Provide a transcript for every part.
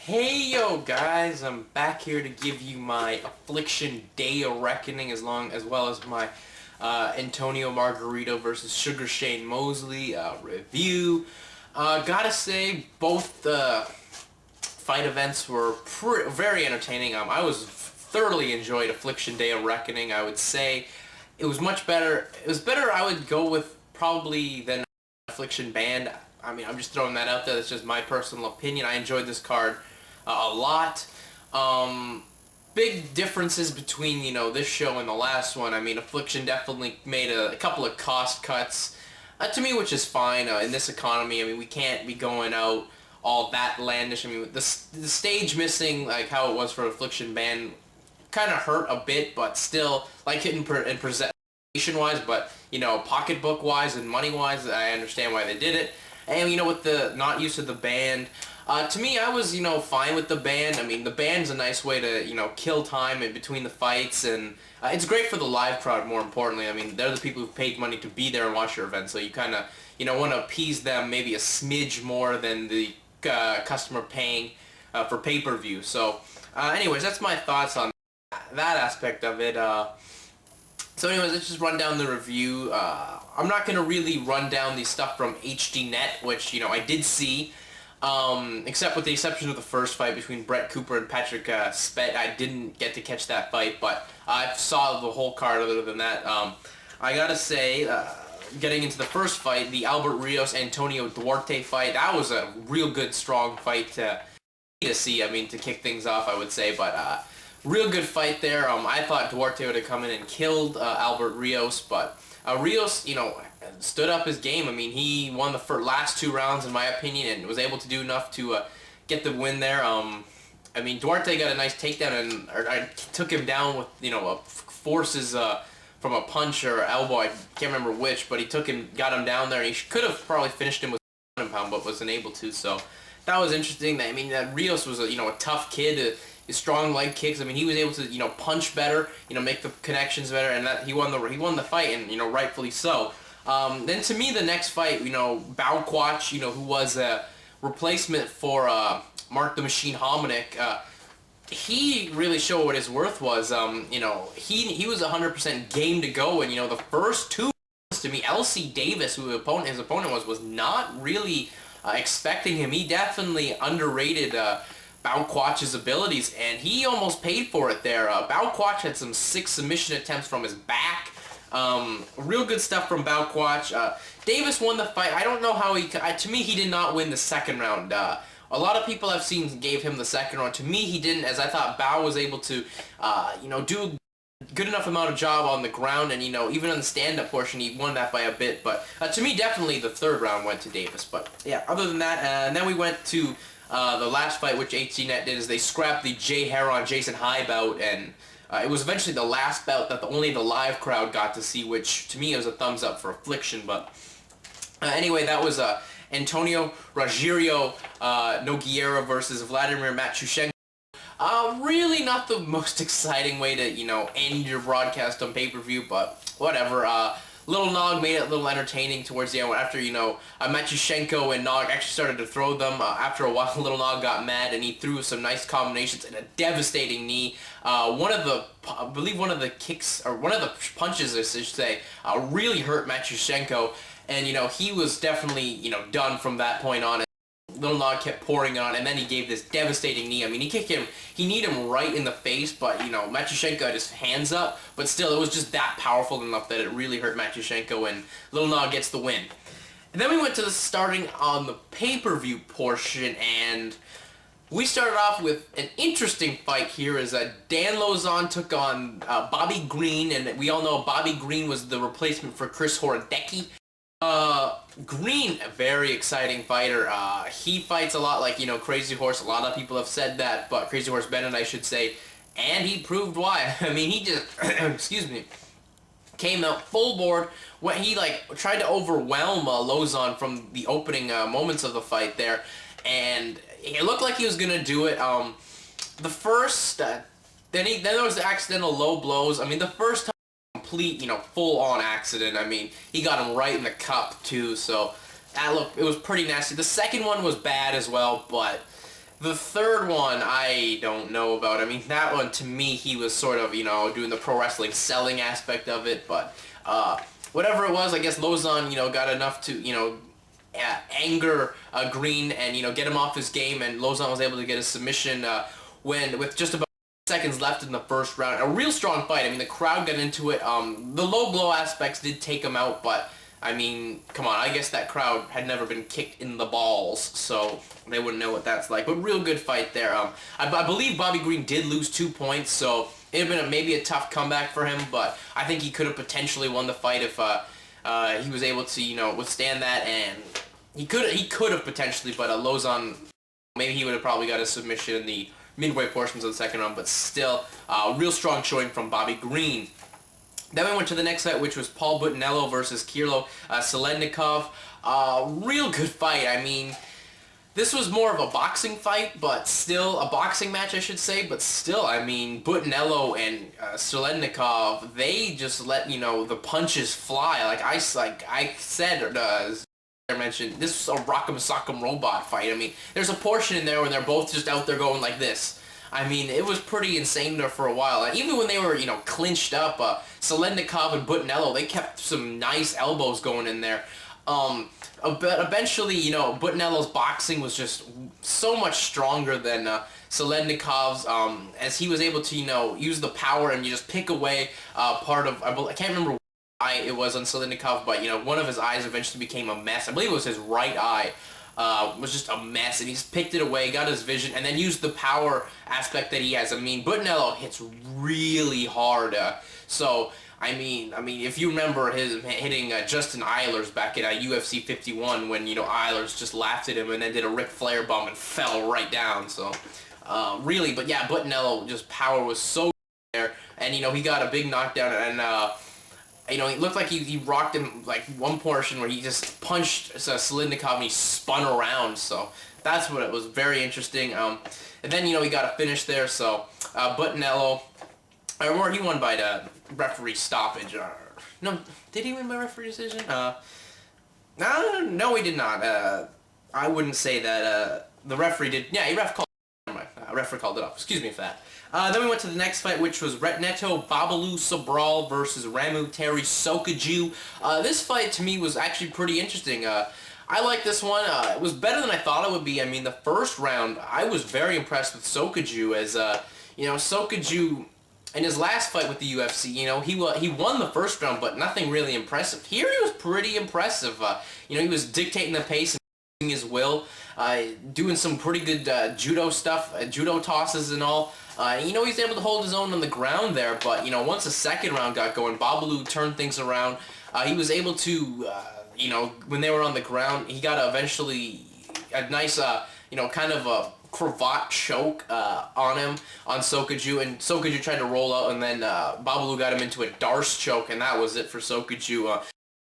Hey yo guys, I'm back here to give you my Affliction Day of Reckoning as well as my Antonio Margarito versus Sugar Shane Mosley review. Gotta say, both fight events were very entertaining. I was thoroughly enjoyed Affliction Day of Reckoning. I would say it was much better. It was better, I would go with, probably, than Affliction Band. I mean, I'm just throwing that out there. That's just my personal opinion. I enjoyed this card a lot. Big differences between, this show and the last one. I mean, Affliction definitely made a couple of cost cuts, to me, which is fine in this economy. I mean, we can't be going out all that landish. I mean, the stage missing, like how it was for Affliction Band, kind of hurt a bit, but still, like it in presentation-wise, but, pocketbook-wise and money-wise, I understand why they did it. And, with the not use of the band, to me, I was, fine with the band. I mean, the band's a nice way to, kill time in between the fights, and it's great for the live crowd, more importantly. I mean, they're the people who've paid money to be there and watch your event, so you kind of, want to appease them maybe a smidge more than the customer paying for pay-per-view. So, anyways, that's my thoughts on that aspect of it. So anyways, let's just run down the review. I'm not going to really run down the stuff from HDNet, which, I did see, except with the exception of the first fight between Brett Cooper and Patrick Spett. I didn't get to catch that fight, but I saw the whole card other than that. I got to say, getting into the first fight, the Albert Rios-Antonio Duarte fight, that was a real good, strong fight to see, to kick things off, I would say, but real good fight there. I thought Duarte would have come in and killed Albert Rios, but Rios, stood up his game. I mean, he won the last two rounds, in my opinion, and was able to do enough to get the win there. I mean, Duarte got a nice takedown, and took him down with, forces from a punch or elbow. I can't remember which, but he got him down there, and he could have probably finished him with a pound, but wasn't able to. So that was interesting. I mean, that Rios was a tough kid. His strong leg kicks. I mean, he was able to punch better, make the connections better, and that he won the fight, and rightfully so. Then to me, the next fight, Bauquach, who was a replacement for Mark the Machine Hominick, he really showed what his worth was. He was 100% game to go, and the first two rounds, to me, LC Davis, who his opponent was not really expecting him. He definitely underrated Bauquach's abilities, and he almost paid for it there. Bauquach had some 6 submission attempts from his back. Real good stuff from Bauquach. Davis won the fight. I don't know how to me, he did not win the second round. A lot of people I've seen gave him the second round. To me, he didn't, as I thought Bao was able to, do a good enough amount of job on the ground, and, even on the stand-up portion, he won that by a bit. But to me, definitely the third round went to Davis. But, yeah, other than that, and then we went to the last fight, which HDNet did, is they scrapped the Jay Heron, Jason High bout, and it was eventually the last bout that only the live crowd got to see, which to me was a thumbs up for Affliction. But anyway, that was Antonio Rogerio Nogueira versus Vladimir Matviyenko. Really not the most exciting way to, end your broadcast on pay-per-view, but whatever. Little Nog made it a little entertaining towards the end after, Matviyenko and Nog actually started to throw them. After a while, Little Nog got mad, and he threw some nice combinations and a devastating knee. I believe one of the kicks, or one of the punches, I should say, really hurt Matviyenko, and, he was definitely, done from that point on. Little Nog kept pouring on, and then he gave this devastating knee. I mean, he kneed him right in the face, but, Matviyenko had his hands up, but still, it was just that powerful enough that it really hurt Matviyenko, and Little Nog gets the win. And then we went to the starting on the pay-per-view portion, and we started off with an interesting fight here as Dan Louzon took on Bobby Green, and we all know Bobby Green was the replacement for Chris Horodecki. Green, a very exciting fighter. He fights a lot like, Crazy Horse. A lot of people have said that, but Crazy Horse Bennett, I should say, and he proved why. I mean, he just, excuse me, came out full board. When he, tried to overwhelm Louzon from the opening moments of the fight there, and it looked like he was going to do it. The first, then there was the accidental low blows. I mean, the first time, complete, full-on accident. I mean, he got him right in the cup, too, so it was pretty nasty. The second one was bad as well, but The third one, I don't know about. I mean, that one, to me, he was sort of, doing the pro wrestling selling aspect of it, but whatever it was, I guess Louzon, got enough to, anger Green and, get him off his game, and Louzon was able to get a submission with just about seconds left in the first round. A real strong fight. I mean, the crowd got into it. The low blow aspects did take him out, but I mean, come on, I guess that crowd had never been kicked in the balls, so they wouldn't know what that's like. But real good fight there. I believe Bobby Green did lose 2 points, so it would have been maybe a tough comeback for him, but I think he could have potentially won the fight if he was able to, withstand that, and he could have potentially, but Louzon, maybe he would have probably got a submission in the midway portions of the second round, but still, real strong showing from Bobby Green. Then we went to the next fight, which was Paul Buentello versus Kiril Sidelnikov. Real good fight. I mean, this was more of a boxing fight, but still, a boxing match, I should say, but still, I mean, Buentello and Sidelnikov, they just let, the punches fly. Like I said, I mentioned, this was a rock'em sock'em robot fight. I mean, there's a portion in there where they're both just out there going like this. I mean, it was pretty insane there for a while. And even when they were, clinched up, Sidelnikov and Buentello, they kept some nice elbows going in there. But eventually, Buentello's boxing was just so much stronger than Sidelnikov's, as he was able to, use the power and just pick away part of, I can't remember what eye it was on Sidelnikov, but, one of his eyes eventually became a mess. I believe it was his right eye. Was just a mess, and he just picked it away, got his vision, and then used the power aspect that he has. I mean, Bonello hits really hard, so, I mean, if you remember his hitting Justin Eilers back in UFC 51 when, Eilers just laughed at him and then did a Ric Flair bomb and fell right down, so, really, but yeah, Bonello, just power was so there, and, he got a big knockdown, and, it looked like he rocked him, like, one portion where he just punched Sidelnikov and he spun around, so that's what it was, very interesting. And then, he got a finish there, so Buentello, or he won by the referee stoppage. No, did he win by referee decision? No, he did not. I wouldn't say that the referee did. Yeah, referee called it off. Excuse me for that. Then we went to the next fight, which was Rento, Babalu, Sobral versus Rameau, Thierry, Sokoudjou. This fight, to me, was actually pretty interesting. I like this one. It was better than I thought it would be. I mean, the first round, I was very impressed with Sokoudjou, as, Sokoudjou, in his last fight with the UFC, he won the first round, but nothing really impressive. Here, he was pretty impressive. He was dictating the pace and his will, doing some pretty good judo stuff, judo tosses and all. He's able to hold his own on the ground there, but, once the second round got going, Babalu turned things around. He was able to, when they were on the ground, he got eventually a nice, kind of a cravat choke on him, on Sokoudjou, and Sokoudjou tried to roll out, and then Babalu got him into a Darce choke, and that was it for Sokoudjou.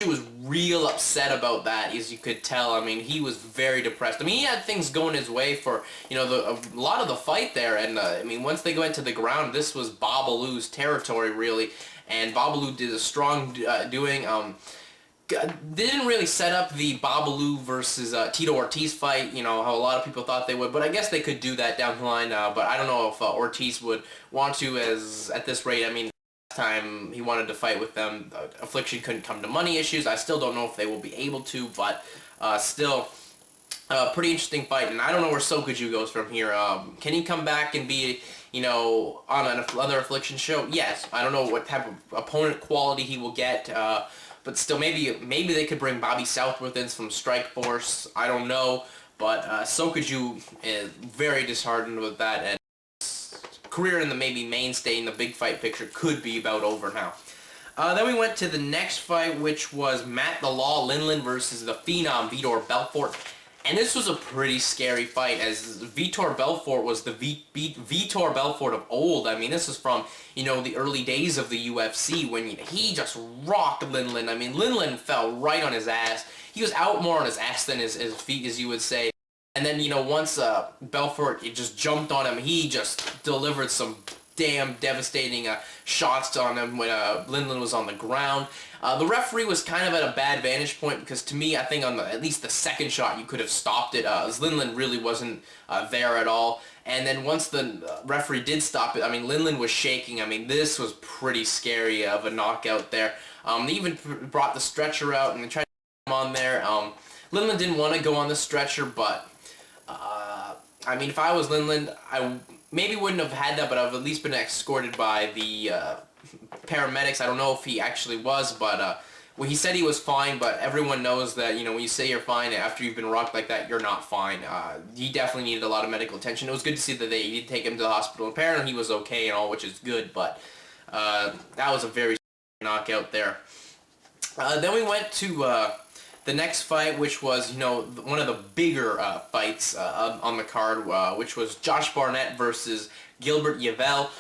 He was real upset about that, as you could tell. I mean, he was very depressed. I mean, he had things going his way for, a lot of the fight there, and, I mean, once they went to the ground, this was Babalu's territory, really, and Babalu did a strong doing. They didn't really set up the Babalu versus Tito Ortiz fight, how a lot of people thought they would, but I guess they could do that down the line, but I don't know if Ortiz would want to, as at this rate. I mean, time he wanted to fight with them, Affliction couldn't come to money issues. I still don't know if they will be able to, but still, pretty interesting fight, and I don't know where Sokoudjou goes from here. Can he come back and be, on another Affliction show? Yes. I don't know what type of opponent quality he will get, but still, maybe they could bring Bobby Southworth in from Strikeforce. I don't know, but Sokoudjou is very disheartened with that, and career in the maybe mainstay in the big fight picture could be about over now. Then we went to the next fight, which was Matt the Law Lindland versus the Phenom Vitor Belfort. And this was a pretty scary fight, as Vitor Belfort was the Vitor Belfort of old. I mean, this is from, the early days of the UFC when he just rocked Lindland. I mean, Lindland fell right on his ass. He was out more on his ass than his feet, as you would say. And then, once Belfort just jumped on him, he just delivered some damn devastating shots on him when Lindland was on the ground. The referee was kind of at a bad vantage point because to me, I think on at least the second shot, you could have stopped it. As Lindland really wasn't there at all. And then once the referee did stop it, I mean, Lindland was shaking. I mean, this was pretty scary of a knockout there. They even brought the stretcher out and they tried to put him on there. Lindland didn't want to go on the stretcher, but I mean, if I was Lindland, I maybe wouldn't have had that, but I've at least been escorted by the paramedics. I don't know if he actually was, but well, he said he was fine, but everyone knows that, you know, when you say you're fine after you've been rocked like that, you're not fine. He definitely needed a lot of medical attention. It was good to see that they did take him to the hospital. Apparently he was okay and all, which is good, but that was a very knockout there. Then we went to the next fight, which was, you know, one of the bigger fights on the card, which was Josh Barnett versus Gilbert Yvel.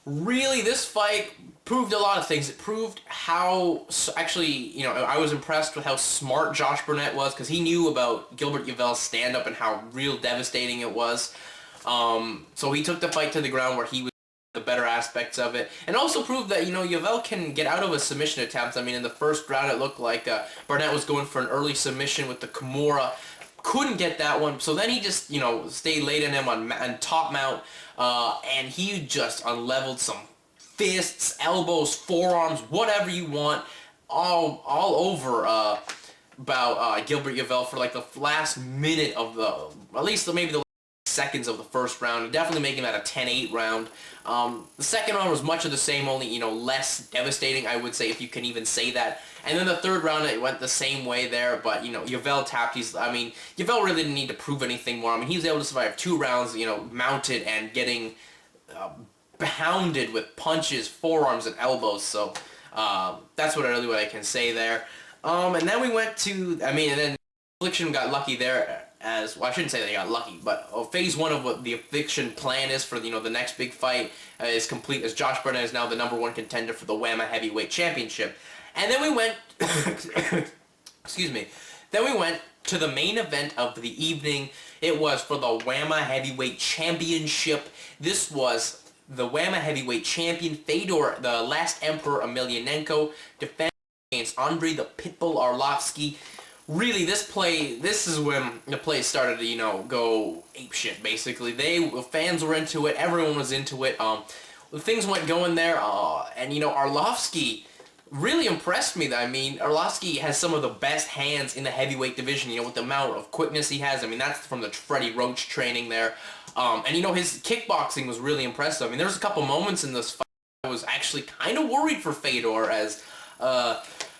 Really, this fight proved a lot of things. It proved how, actually, you know, I was impressed with how smart Josh Barnett was because he knew about Gilbert Yvel's stand-up and how real devastating it was. So he took the fight to the ground where he was the better aspects of it, and also proved that, you know, Yvel can get out of a submission attempt. I mean, in the first round, it looked like Barnett was going for an early submission with the Kimura. Couldn't get that one, so then he just, you know, stayed late on him on top mount, and he just unleveled some fists, elbows, forearms, whatever you want, all over about Gilbert Yvel for like the last minute of the, at least maybe the seconds of the first round, definitely making that a 10-8 round. The second round was much of the same, only, you know, less devastating, I would say, if you can even say that. And then the third round, it went the same way there, but, you know, Yvel tapped. I mean, Yvel really didn't need to prove anything more. I mean, he was able to survive 2 rounds, you know, mounted and getting pounded with punches, forearms, and elbows. So that's what I can say there. And then we went to, I mean, and then Affliction got lucky there as, well, I shouldn't say they got lucky, but phase 1 of what the Affliction plan is for, you know, the next big fight is complete, as Josh Barnett is now the #1 contender for the WAMMA Heavyweight Championship. And then we went, excuse me, then we went to the main event of the evening. It was for the WAMMA Heavyweight Championship. This was the WAMMA Heavyweight Champion, Fedor, the last Emperor Emelianenko, defending against Andrei, the Pitbull Arlovski. Really, this is when the play started to, you know, go apeshit, basically. The fans were into it, everyone was into it. Things went going there, and, you know, Arlovski really impressed me. I mean, Arlovski has some of the best hands in the heavyweight division, you know, with the amount of quickness he has. I mean, that's from the Freddie Roach training there. And, you know, his kickboxing was really impressive. I mean, there was a couple moments in this fight I was actually kind of worried for Fedor as,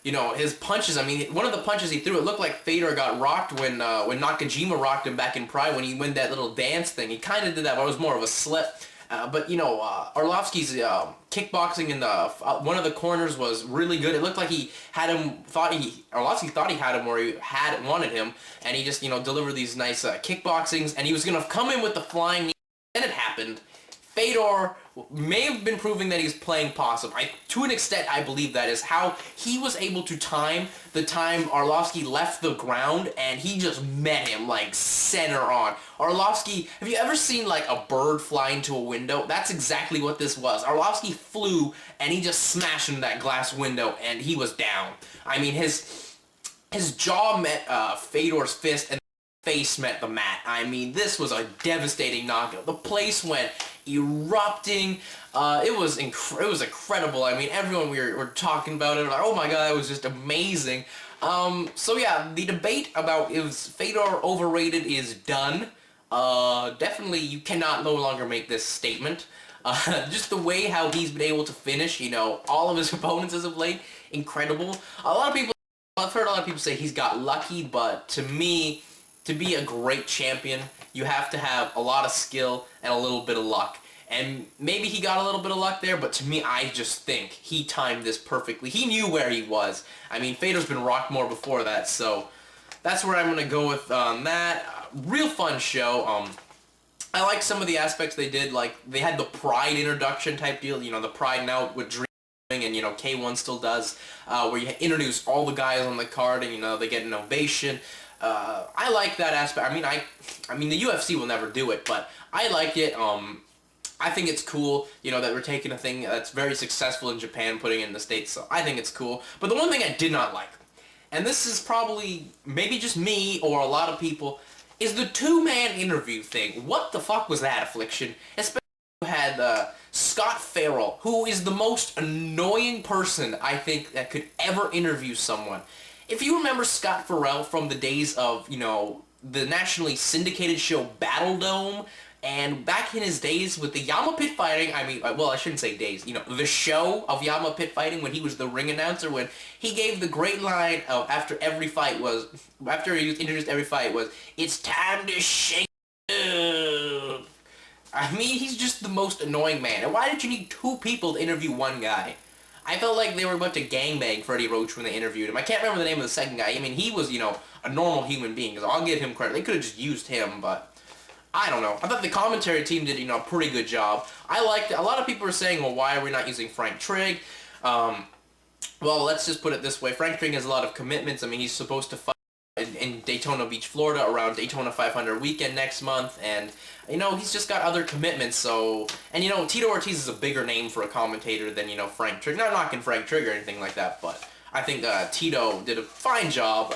you know, his punches. I mean, one of the punches he threw, it looked like Fedor got rocked when Nakajima rocked him back in Pride when he went that little dance thing. He kind of did that, but it was more of a slip. But, you know, Arlovski's kickboxing in the one of the corners was really good. It looked like he had him, Arlovski thought he had him where he wanted him, and he just, you know, delivered these nice kickboxings, and he was going to come in with the flying knee. Then it happened. Fedor may have been proving that he's playing possum. To an extent, I believe that is how he was able to time the time Arlovski left the ground, and he just met him, like, center on. Arlovski, have you ever seen, like, a bird fly into a window? That's exactly what this was. Arlovski flew, and he just smashed into that glass window, and he was down. I mean, his jaw met Fedor's fist, and face met the mat. I mean, this was a devastating knockout. The place went erupting. It was incredible. I mean, everyone we were talking about it, like, oh my god, it was just amazing. So yeah, the debate about is Fedor overrated is done. Definitely, you cannot no longer make this statement. Just the way how he's been able to finish, you know, all of his opponents as of late, incredible. I've heard a lot of people say he's got lucky, but to me, to be a great champion, you have to have a lot of skill and a little bit of luck. And maybe he got a little bit of luck there, but to me, I just think he timed this perfectly. He knew where he was. I mean, Fedor's been rocked more before that, so that's where I'm going to go with that. Real fun show. I like some of the aspects they did, like they had the Pride introduction type deal, you know, the Pride now with Dream, and, you know, K1 still does, where you introduce all the guys on the card and, you know, they get an ovation. I like that aspect. I mean, the UFC will never do it, but I like it. I think it's cool, you know, that we're taking a thing that's very successful in Japan, putting it in the States, so I think it's cool. But the one thing I did not like, and this is probably maybe just me or a lot of people, is the two-man interview thing. What the fuck was that, Affliction? Especially you had Scott Farrell, who is the most annoying person I think that could ever interview someone. If you remember Scott Farrell from the days of, you know, the nationally syndicated show Battle Dome, and back in his days with the WAMMA Pit Fighting, I mean, well, I shouldn't say days, you know, the show of WAMMA Pit Fighting when he was the ring announcer, when he gave the great line of after he introduced every fight was, "It's time to shake up." I mean, he's just the most annoying man. And why did you need two people to interview one guy? I felt like they were about to gangbang Freddie Roach when they interviewed him. I can't remember the name of the second guy. I mean, he was, you know, a normal human being, because I'll give him credit. They could have just used him, but I don't know. I thought the commentary team did, you know, a pretty good job. I liked it. A lot of people are saying, well, why are we not using Frank Trigg? Well, let's just put it this way. Frank Trigg has a lot of commitments. I mean, he's supposed to fight in Daytona Beach, Florida, around Daytona 500 weekend next month, and, you know, he's just got other commitments, so, and, you know, Tito Ortiz is a bigger name for a commentator than, you know, Frank Trigg. Not knocking Frank Trigg or anything like that, but I think Tito did a fine job.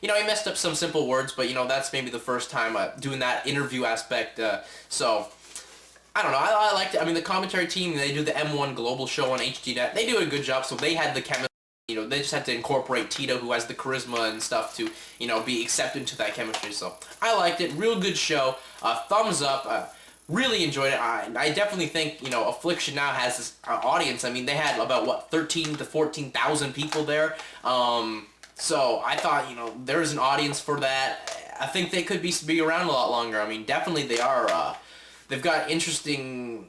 You know, he messed up some simple words, but, you know, that's maybe the first time doing that interview aspect, so I don't know, I liked it. I mean, the commentary team, they do the M1 Global show on HDNet. They do a good job, so they had the chemistry. You know, they just had to incorporate Tito, who has the charisma and stuff, to, you know, be accepted into that chemistry. So I liked it. Real good show. Thumbs up. Really enjoyed it. I definitely think, you know, Affliction now has this audience. I mean, they had about, what, 13 to 14,000 people there. So I thought, you know, there's an audience for that. I think they could be around a lot longer. I mean, definitely they are. They've got interesting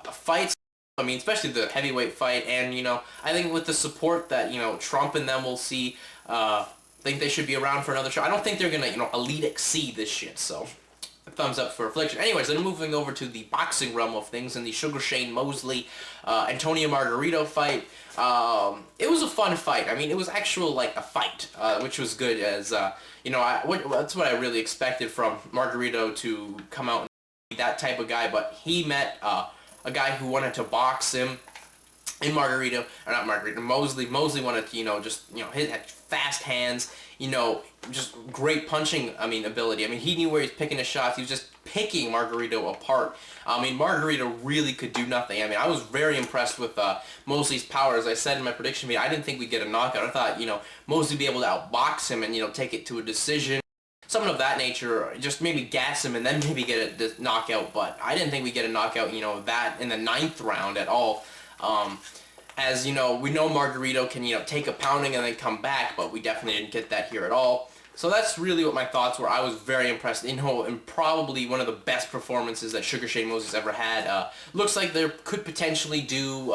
fights. I mean, especially the heavyweight fight, and, you know, I think with the support that, you know, Trump and them will see, I think they should be around for another show. I don't think they're gonna, you know, Elite exceed this shit, so thumbs up for Affliction. Anyways, then moving over to the boxing realm of things, in the Sugar Shane Mosley, Antonio Margarito fight. It was a fun fight. I mean, it was actual, like, a fight, which was good, as, you know, that's what I really expected from Margarito, to come out and be that type of guy, but he met, a guy who wanted to box him in Mosley. Mosley wanted to, you know, just, you know, he had fast hands, you know, just great punching, I mean, ability. I mean, he knew where he was picking his shots. He was just picking Margarito apart. I mean, Margarito really could do nothing. I mean, I was very impressed with Mosley's power. As I said in my prediction video, I didn't think we'd get a knockout. I thought, you know, Mosley would be able to outbox him and, you know, take it to a decision. Something of that nature, just maybe gas him and then maybe get a knockout, but I didn't think we'd get a knockout, you know, that in the 9th round at all. As, you know, we know Margarito can, you know, take a pounding and then come back, but we definitely didn't get that here at all. So that's really what my thoughts were. I was very impressed, you know, and probably one of the best performances that Sugar Shane Mosley's ever had. Looks like they could potentially do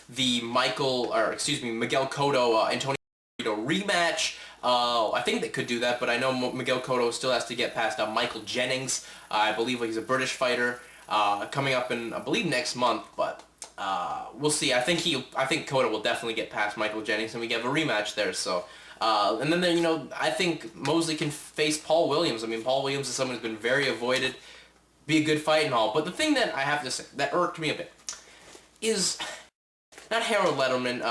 the Miguel Cotto, Antonio rematch. I think they could do that, but I know Miguel Cotto still has to get past Michael Jennings. I believe he's a British fighter, coming up in, I believe, next month, but we'll see. I think Cotto will definitely get past Michael Jennings, and we get a rematch there. So, and then, you know, I think Mosley can face Paul Williams. I mean, Paul Williams is someone who's been very avoided. Be a good fight and all, but the thing that I have to say that irked me a bit is not Harold Letterman.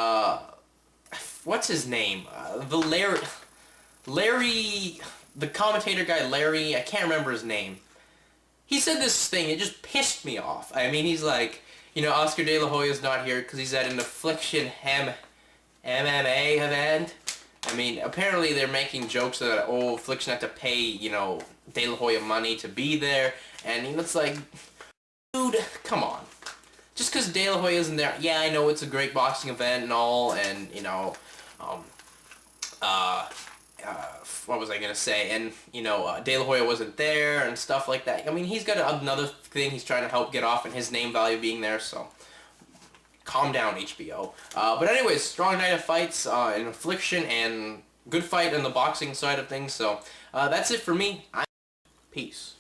What's his name? Larry, the commentator guy, Larry, I can't remember his name. He said this thing, it just pissed me off. I mean, he's like, you know, Oscar De La Hoya's not here because he's at an Affliction MMA event. I mean, apparently they're making jokes that, oh, Affliction had to pay, you know, De La Hoya money to be there. And, you know, it's like, dude, come on. Just because De La Hoya isn't there, yeah, I know it's a great boxing event and all, and, you know, what was I going to say? And, you know, De La Hoya wasn't there and stuff like that. I mean, he's got another thing he's trying to help get off, and his name value being there, so calm down, HBO. But anyways, strong night of fights in Affliction, and good fight on the boxing side of things, so that's it for me. Peace.